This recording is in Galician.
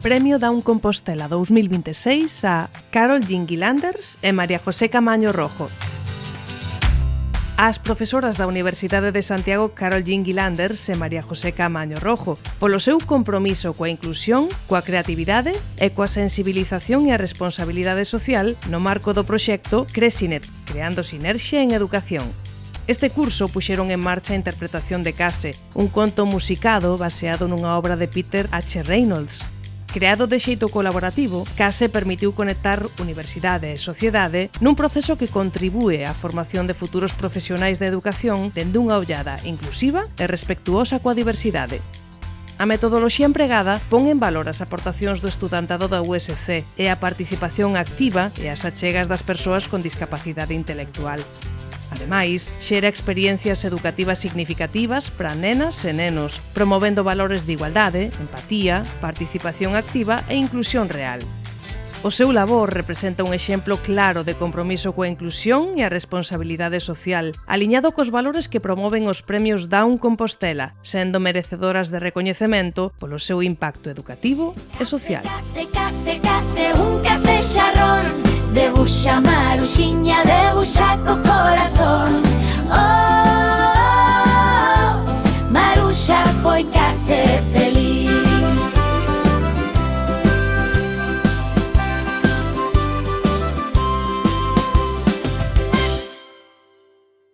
Premio Down Compostela 2026 a Carol Jean Guilanders e María José Camaño Rojo. As profesoras da Universidade de Santiago Carol Jean Guilanders e María José Camaño Rojo polo seu compromiso coa inclusión, coa creatividade e coa sensibilización e a responsabilidade social no marco do proxecto Cresinet, creando sinerxia en educación. Este curso puxeron en marcha a interpretación de Case, un conto musicado baseado nunha obra de Peter H. Reynolds. Creado de xeito colaborativo, Case permitiu conectar universidade e sociedade nun proceso que contribúe á formación de futuros profesionais da educación dende unha ollada inclusiva e respectuosa coa diversidade. A metodoloxía empregada pon en valor as aportacións do estudantado da USC e a participación activa e as achegas das persoas con discapacidade intelectual. Ademais, xera experiencias educativas significativas para nenas e nenos, promovendo valores de igualdade, empatía, participación activa e inclusión real. O seu labor representa un exemplo claro de compromiso coa inclusión e a responsabilidade social, aliñado cos valores que promoven os premios Down Compostela, sendo merecedoras de recoñecemento polo seu impacto educativo e social. Debuxa maruxiña, debuxa co corazón.